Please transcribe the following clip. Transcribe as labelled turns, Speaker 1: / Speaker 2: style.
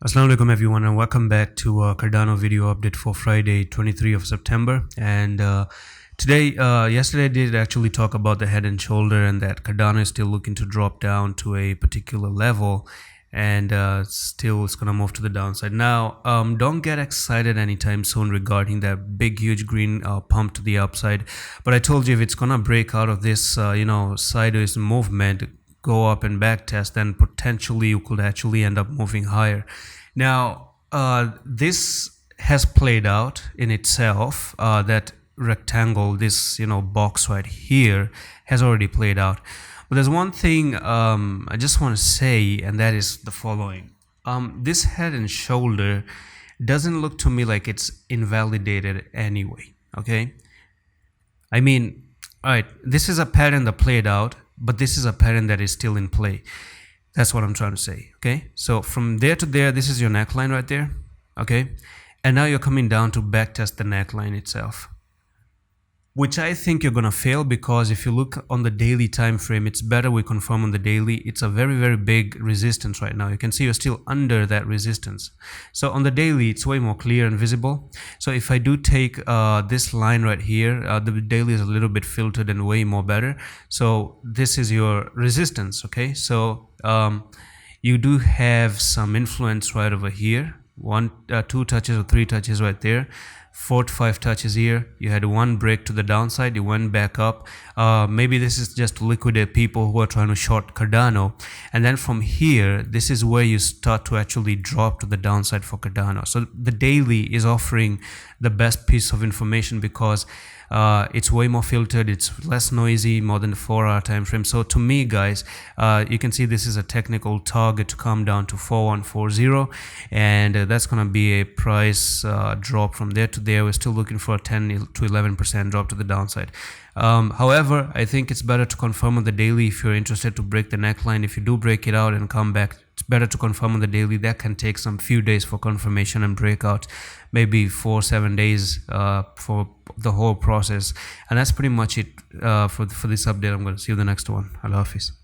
Speaker 1: Assalamu alaikum everyone, and welcome back to Cardano video update for Friday 23 of September. And yesterday I did actually talk about the head and shoulder and that Cardano is still looking to drop down to a particular level, and still it's gonna move to the downside. Now don't get excited anytime soon regarding that big huge green pump to the upside, but I told you if it's gonna break out of this sideways movement, go up and back test, then potentially you could actually end up moving higher. Now this has played out in itself. That rectangle, this box right here, has already played out. But there's one thing I just want to say, and that is the following. This head and shoulder doesn't look to me like it's invalidated anyway. Okay, I mean, all right, this is a pattern that played out, but this is a pattern that is still in play. That's what I'm trying to say. Okay, so from there to there, this is your neckline right there. Okay, and now you're coming down to backtest the neckline itself, which I think you're gonna fail, because if you look on the daily time frame, it's better we confirm on the daily. It's a very big resistance right now. You can see you're still under that resistance. So on the daily, it's way more clear and visible. So if I do take this line right here, the daily is a little bit filtered and way more better. So this is your resistance. Okay, so you do have some influence right over here. Two touches or three touches right there. 4 to 5 touches here. You had one break to the downside, you went back up. Maybe this is just to liquidate people who are trying to short Cardano, and then from here, this is where you start to actually drop to the downside for Cardano. So the daily is offering the best piece of information, because it's way more filtered, it's less noisy, more than the 4-hour time frame. So to me, guys, you can see this is a technical target to come down to 4140, and that's gonna be a price drop from there to there. We're still looking for a 10 to 11% drop to the downside. However, I think it's better to confirm on the daily if you're interested to break the neckline. If you do break it out and come back, it's better to confirm on the daily. That can take some few days for confirmation and breakout, maybe 4-7 days for the whole process. And that's pretty much it for this update. I'm going to see you in the next one. Allah Hafiz.